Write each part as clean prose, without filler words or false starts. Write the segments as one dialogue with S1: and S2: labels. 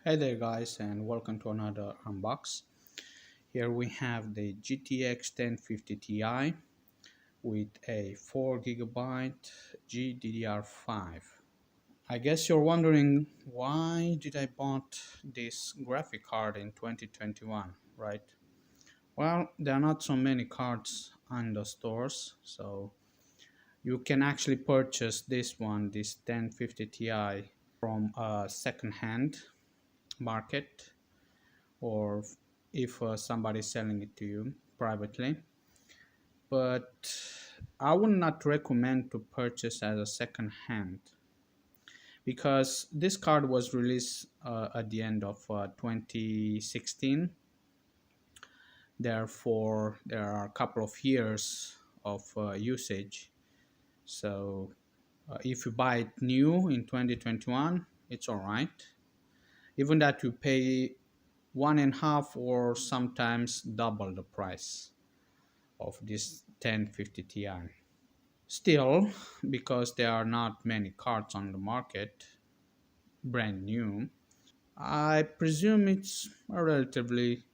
S1: Hey there guys, and welcome to another unbox. Here we have the GTX 1050 Ti with a 4 GB GDDR5. I guess you're wondering why did I bought this graphic card in 2021, right? Well, there are not so many cards on the stores, so you can actually purchase this 1050 Ti from a second-hand market, or if somebody's selling it to you privately. But I would not recommend to purchase as a second hand because this card was released at the end of 2016. Therefore, there are a couple of years of usage. So if you buy it new in 2021, it's all right. Even that you pay one and a half or sometimes double the price of this 1050 Ti. Still, because there are not many cards on the market, brand new, I presume it's a relatively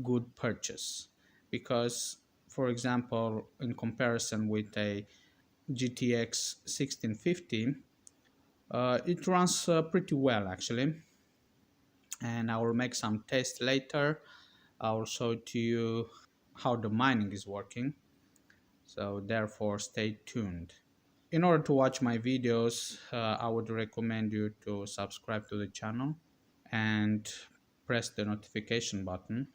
S1: good purchase because, for example, in comparison with a GTX 1650, it runs pretty well actually, and I will make some tests later. I will show to you how the mining is working, so therefore stay tuned. In order to watch my videos, I would recommend you to subscribe to the channel and press the notification button.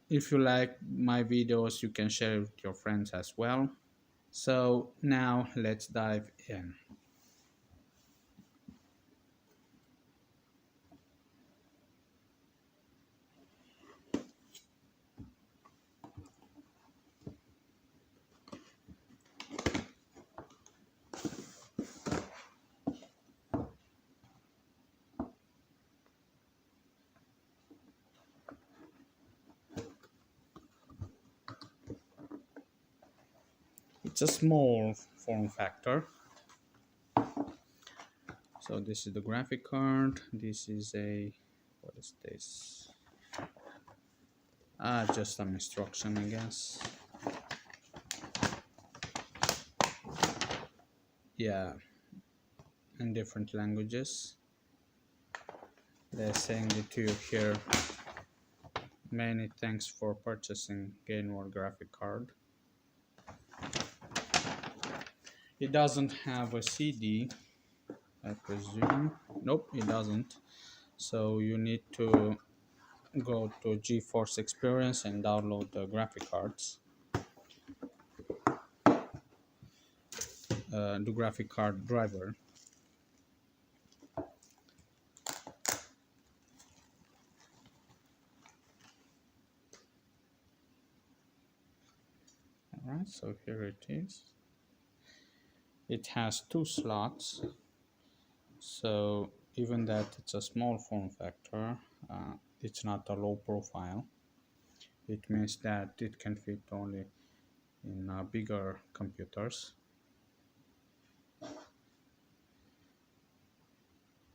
S1: If you like my videos, you can share it with your friends as well. So now let's dive in. It's a small form factor. So this is the graphic card. This is a, what is this? Just some instruction, I guess. Yeah, in different languages. They're saying it to you here. Many thanks for purchasing Gainward graphic card. It doesn't have a CD, I presume. Nope, it doesn't. So you need to go to GeForce Experience and download the graphic cards. The graphic card driver. Alright, so here it is. It has two slots, so even that it's a small form factor, it's not a low profile. It means that it can fit only in bigger computers.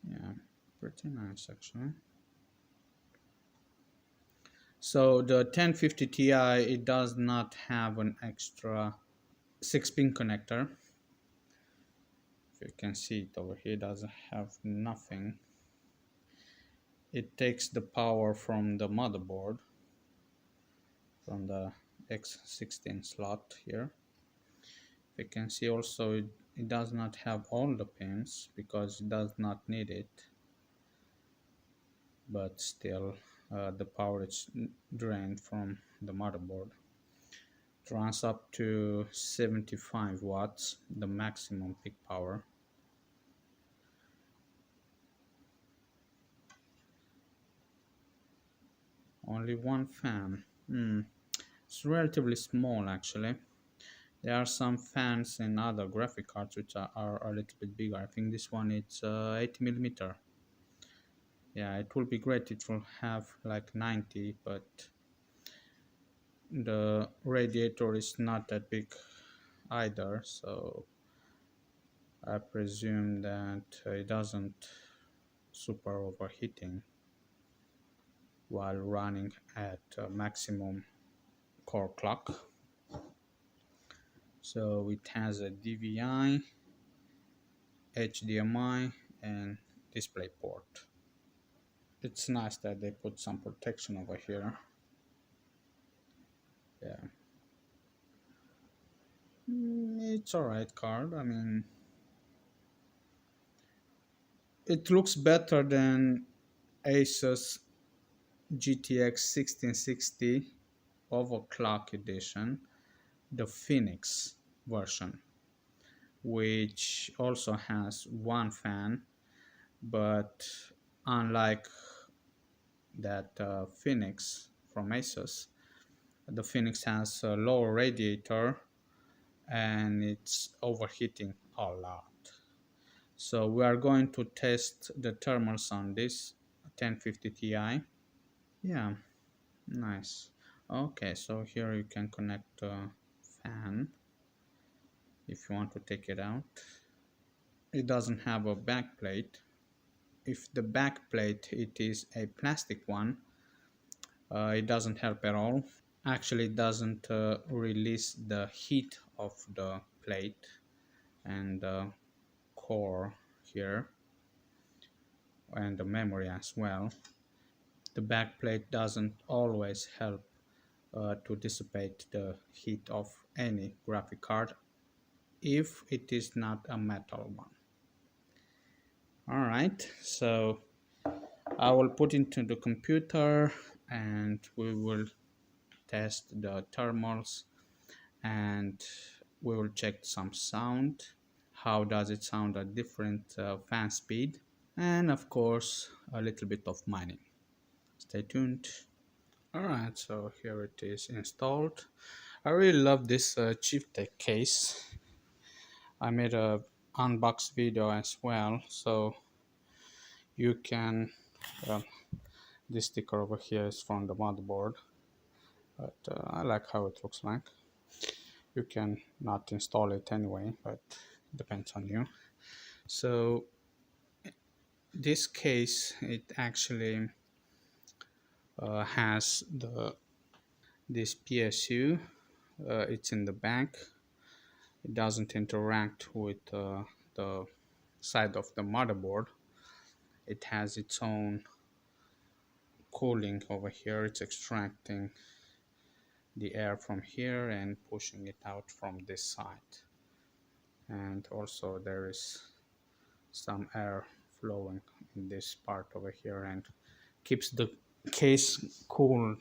S1: Yeah, pretty nice actually. So the 1050 Ti, it does not have an extra 6-pin connector. If you can see it over here, it doesn't have nothing. It takes the power from the motherboard, from the X16 slot here. If you can see also, it does not have all the pins because it does not need it, but still the power is drained from the motherboard. It runs up to 75 watts, the maximum peak power. Only one fan. It's relatively small actually. There are some fans in other graphic cards which are a little bit bigger. I think this one it's 80 mm. Yeah, it will be great. It will have like 90, but the radiator is not that big either, so I presume that it doesn't super overheating. while running at maximum core clock. So it has a DVI, HDMI, and display port. It's nice that they put some protection over here. Yeah. It's alright card. I mean, it looks better than Asus GTX 1660 overclock edition, the Phoenix version, which also has one fan, but unlike that Phoenix from Asus, the Phoenix has a lower radiator and it's overheating a lot. So we are going to test the thermals on this 1050 Ti. Yeah, nice. Okay, so here you can connect a fan if you want to take it out. It doesn't have a back plate. If the back plate it is a plastic one, it doesn't help at all. Actually, it doesn't release the heat of the plate and the core here and the memory as well. The back plate doesn't always help to dissipate the heat of any graphic card if it is not a metal one. Alright, so I will put into the computer and we will test the thermals and we will check some sound. How does it sound at different fan speed, and of course a little bit of mining. Stay tuned. Alright, so here it is installed. I really love this Tech case. I made a unbox video as well, so you can this sticker over here is from the motherboard, but I like how it looks like. You can not install it anyway, but it depends on you. So this case, it actually has this PSU. It's in the back. It doesn't interact with the side of the motherboard. It has its own cooling over here. It's extracting the air from here and pushing it out from this side. And also there is some air flowing in this part over here and keeps the case cool.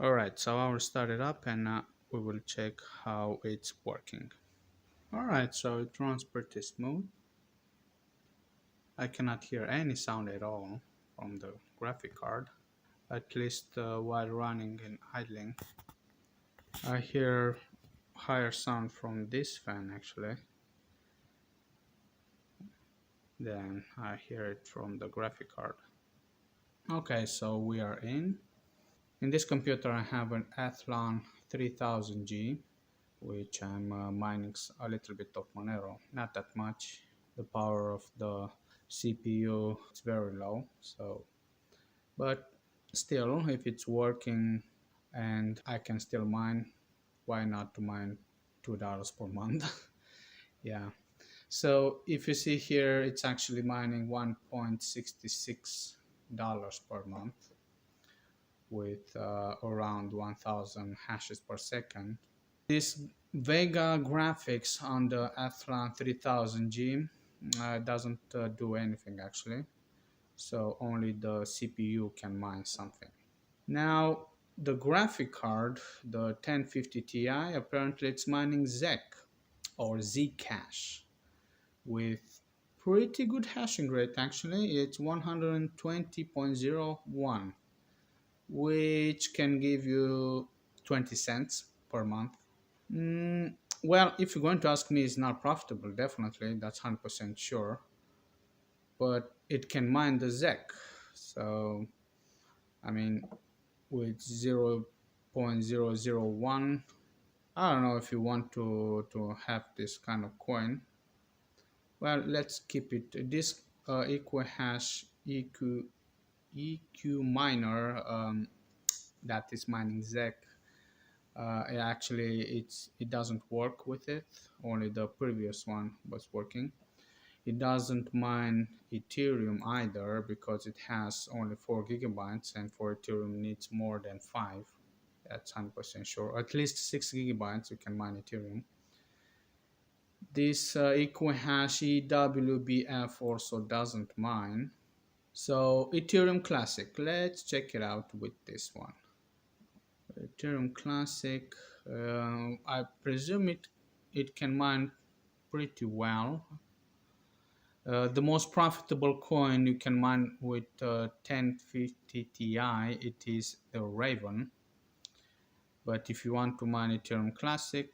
S1: Alright, so I will start it up and we will check how it's working. Alright, so it runs pretty smooth. I cannot hear any sound at all from the graphic card, at least while running and idling. I hear higher sound from this fan actually than I hear it from the graphic card. Okay, so we are in. In this computer I have an Athlon 3000G, which I'm mining a little bit of Monero, not that much. The power of the CPU is very low, so but still, if it's working and I can still mine, why not to mine $2 per month? Yeah. So if you see here, it's actually mining $1.66 per month with around 1000 hashes per second. This Vega graphics on the Athlon 3000G doesn't do anything actually. So only the CPU can mine something. Now the graphic card, the 1050 Ti, apparently it's mining ZEC or Zcash with pretty good hashing rate actually. It's 120.01, which can give you 20 cents per month. Well, if you're going to ask me, it's not profitable, definitely, that's 100% sure. But it can mine the ZEC. So, I mean, with 0.001, I don't know if you want to have this kind of coin. Well, let's keep it. This equihash EQ EQ miner that is mining ZEC. It doesn't work with it. Only the previous one was working. It doesn't mine Ethereum either because it has only 4 gigabytes, and for Ethereum needs more than 5. That's 100% sure. At least 6 gigabytes you can mine Ethereum. This equihash EWBF also doesn't mine. So Ethereum Classic, let's check it out with this one. Ethereum Classic, I presume it can mine pretty well. The most profitable coin you can mine with 1050 Ti, it is the Raven. But if you want to mine Ethereum Classic,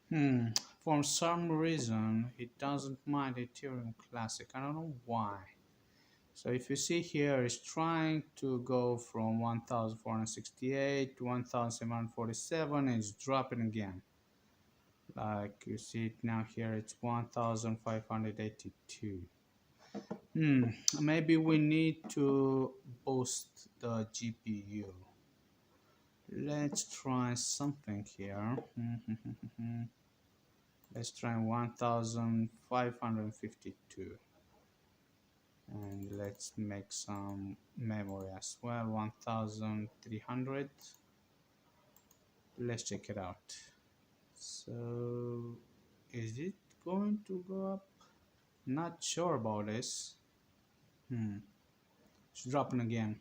S1: for some reason it doesn't mine Ethereum Classic. I don't know why. So if you see here, it's trying to go from 1468 to 1747 and it's dropping again. Like you see it now here, it's 1582. Maybe we need to boost the GPU. Let's try something here. Let's try 1552. And let's make some memory as well. 1300. Let's check it out. So is it going to go up? Not sure about this. It's dropping again.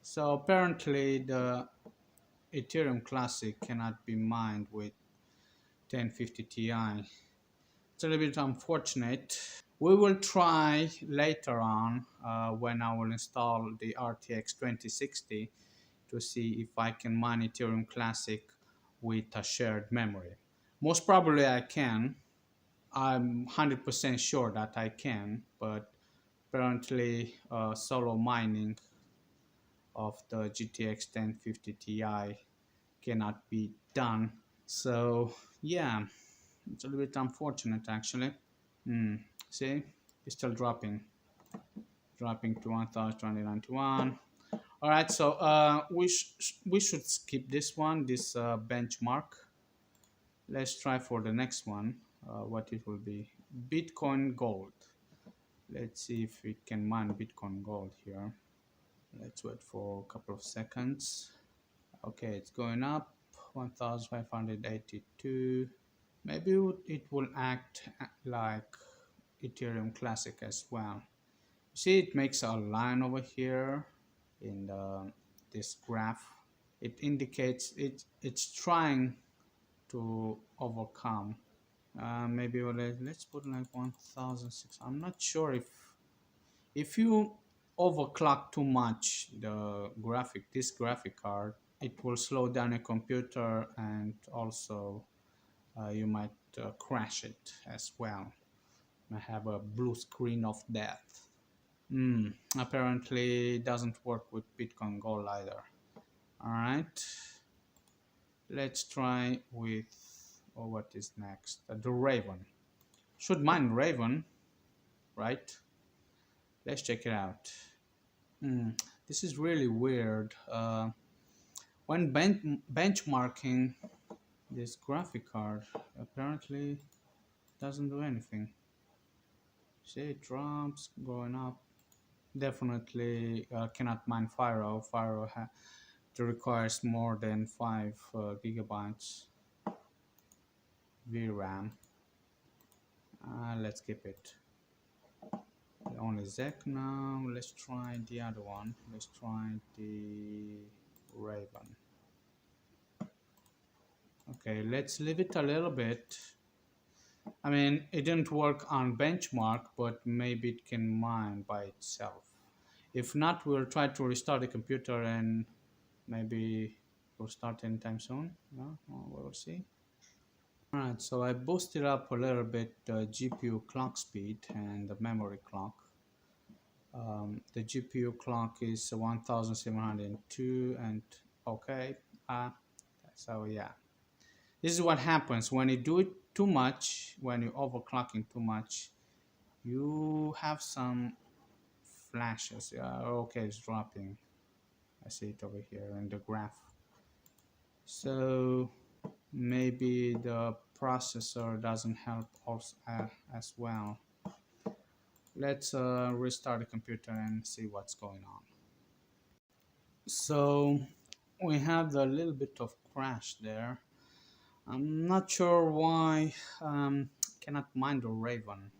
S1: So apparently the Ethereum Classic cannot be mined with 1050 Ti. It's a little bit unfortunate. We will try later on when I will install the RTX 2060 to see if I can mine Ethereum Classic with a shared memory. Most probably I can. I'm 100% sure that I can, but apparently solo mining of the GTX 1050 Ti cannot be done. So yeah, it's a little bit unfortunate actually. See, it's still dropping to 1291. All right, so we should skip this one, this benchmark. Let's try for the next one, what it will be. Bitcoin Gold. Let's see if we can mine Bitcoin Gold here. Let's wait for a couple of seconds. Okay, it's going up, 1582. Maybe it will act like Ethereum Classic as well. See, it makes a line over here in this graph. It indicates it's trying to overcome. Maybe let's put like 1600. I'm not sure if you overclock too much this graphic card, it will slow down a computer, and also you might crash it as well. I have a blue screen of death. Apparently it doesn't work with Bitcoin Gold either. All right, let's try with what is next. The Raven. Should mine Raven, right? Let's check it out. This is really weird. When benchmarking this graphic card, apparently doesn't do anything. See, it drops, going up. Definitely cannot mine Fyro. Fyro requires more than 5 gigabytes VRAM. Let's keep it. Only ZEC now. Let's try the other one. Let's try the Raven. Okay, let's leave it a little bit. I mean, it didn't work on benchmark, but maybe it can mine by itself. If not, we'll try to restart the computer and maybe we'll start anytime soon. Yeah, we'll see. Alright, so I boosted up a little bit the GPU clock speed and the memory clock. The GPU clock is 1702 and okay. So yeah. This is what happens when you do it too much, when you're overclocking too much. You have some flashes. Yeah, okay, it's dropping. I see it over here in the graph. So maybe the processor doesn't help also, as well. Let's restart the computer and see what's going on. So we have a little bit of crash there. I'm not sure why cannot mine the Raven.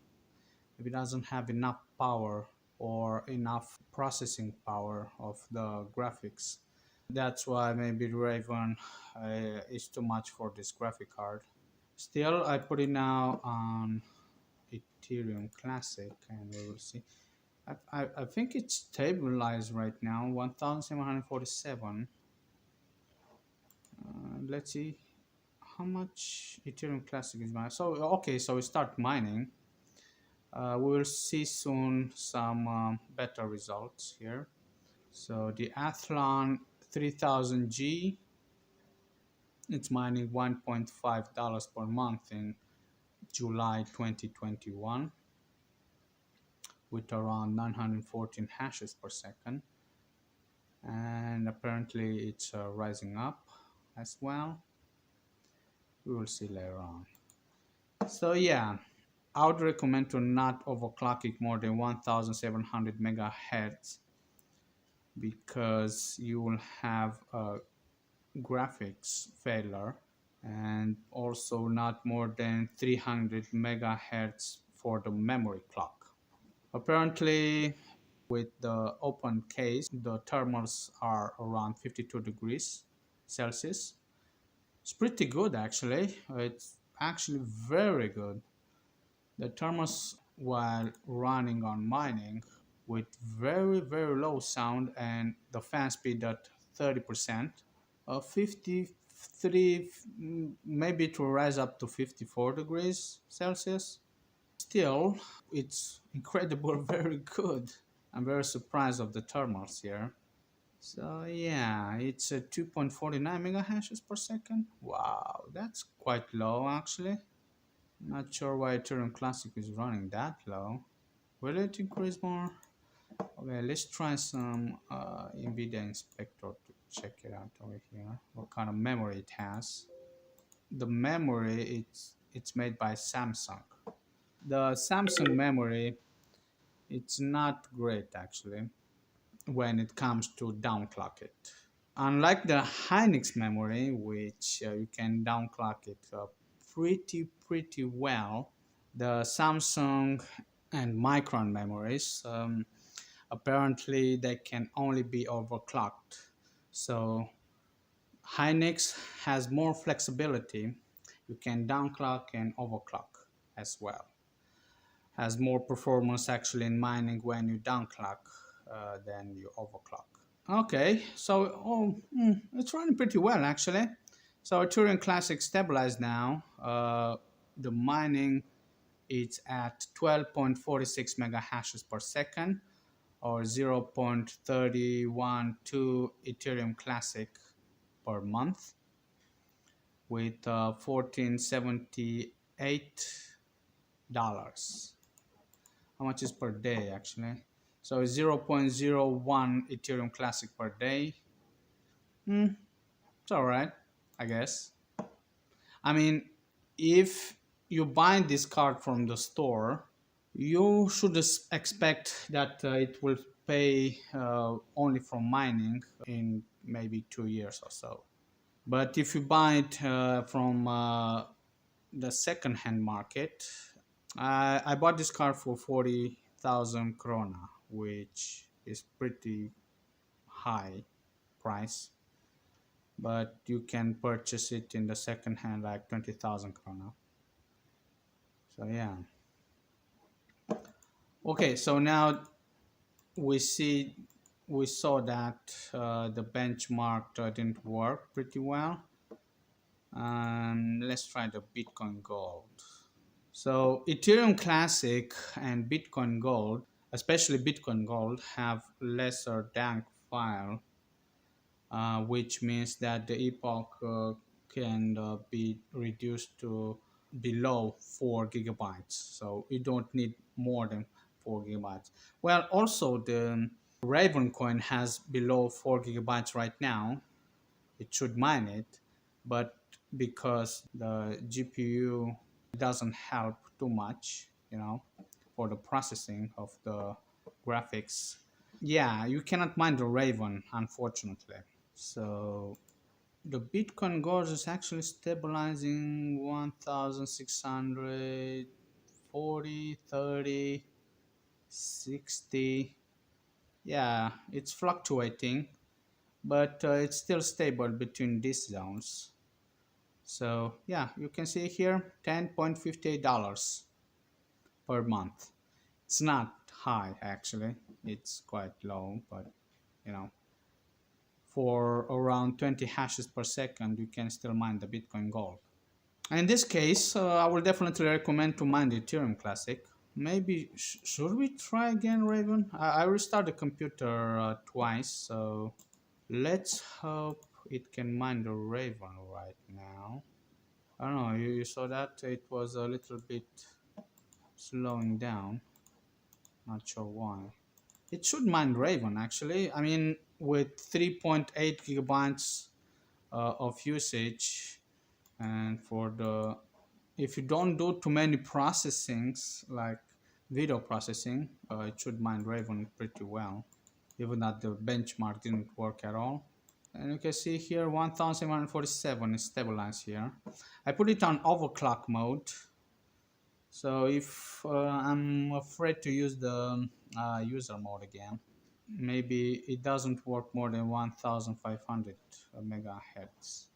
S1: If it doesn't have enough power or enough processing power of the graphics. That's why maybe Raven is too much for this graphic card. Still, I put it now on Ethereum Classic and we will see. I think it's stabilized right now, 1747. Let's see how much Ethereum Classic is mining. So, okay, so we start mining. We will see soon some better results here. So the Athlon 3000G, it's mining $1.5 per month in July 2021 with around 914 hashes per second, and apparently it's rising up as well. We will see later on. So yeah, I would recommend to not overclock it more than 1700 megahertz because you will have a graphics failure, and also not more than 300 megahertz for the memory clock. Apparently with the open case the thermals are around 52 degrees Celsius. It's pretty good actually. It's actually very good. The thermals while running on mining with very low sound and the fan speed at 30%, 53, maybe to rise up to 54 degrees Celsius. Still, it's incredible, very good. I'm very surprised of the thermals here. So yeah, it's a 2.49 megahashes per second. Wow, that's quite low actually. Not sure why Ethereum Classic is running that low. Will it increase more? Okay, let's try some Nvidia Inspector to check it out over here. What kind of memory it has. The memory, it's made by Samsung. The Samsung memory, it's not great actually when it comes to downclock it. Unlike the Hynix memory, which you can downclock it pretty well, the Samsung and Micron memories, apparently they can only be overclocked. So Hynix has more flexibility. You can downclock and overclock as well. Has more performance actually in mining when you downclock than you overclock. Okay, so it's running pretty well actually. So Ethereum Classic stabilized now. The mining is at 12.46 mega hashes per second, or 0.312 Ethereum Classic per month, with $1478. How much is per day actually? So 0.01 Ethereum Classic per day. It's all right, I guess. I mean, if you buy this card from the store, you should expect that it will pay only from mining in maybe 2 years or so. But if you buy it from the second-hand market, I bought this card for 40,000 krona, which is pretty high price. But you can purchase it in the second hand like 20,000 krona. So yeah. Okay, so now we saw that the benchmark didn't work pretty well. Let's try the Bitcoin Gold. So Ethereum Classic and Bitcoin Gold, especially Bitcoin Gold, have lesser dank file, which means that the epoch can be reduced to below 4 gigabytes. So you don't need more than 4 gigabytes. Well, also the Ravencoin has below 4 gigabytes right now. It should mine it, but because the GPU doesn't help too much, for the processing of the graphics. Yeah, you cannot mine the Raven, unfortunately. So the Bitcoin Gold is actually stabilizing 1,640, 30, 60. Yeah, it's fluctuating, but it's still stable between these zones. So yeah, you can see here $10.58 per month. It's not high actually, it's quite low, but you know, for around 20 hashes per second, you can still mine the Bitcoin Gold. And in this case, I will definitely recommend to mine the Ethereum Classic. Maybe, should we try again, Raven? I restarted the computer twice, so let's hope it can mine the Raven right now. I don't know, you saw that? It was a little bit slowing down. Not sure why. It should mine Raven actually. I mean, with 3.8 gigabytes of usage, and for the if you don't do too many processings like video processing, it should mine Raven pretty well. Even that the benchmark didn't work at all. And you can see here 1747 is stabilized here. I put it on overclock mode. So if I'm afraid to use the user mode again, maybe it doesn't work more than 1500 megahertz.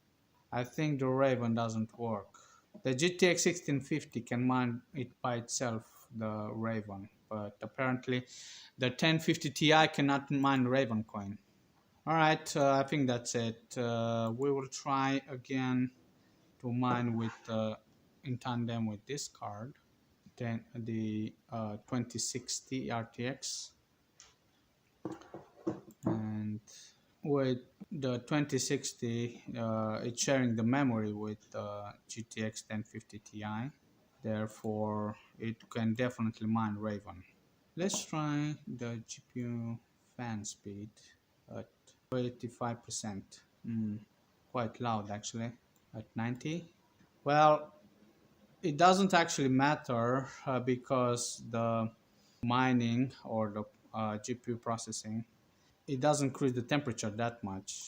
S1: I think the Raven doesn't work. The GTX 1650 can mine it by itself, the Raven, but apparently the 1050 Ti cannot mine Ravencoin. Alright, I think that's it. We will try again to mine with in tandem with this card, then the 2060 RTX, and with the 2060 it's sharing the memory with GTX 1050 Ti, therefore it can definitely mine Raven. Let's try the GPU fan speed at 85%. Quite loud actually at 90. Well, it doesn't actually matter because the mining or the GPU processing, it doesn't increase the temperature that much.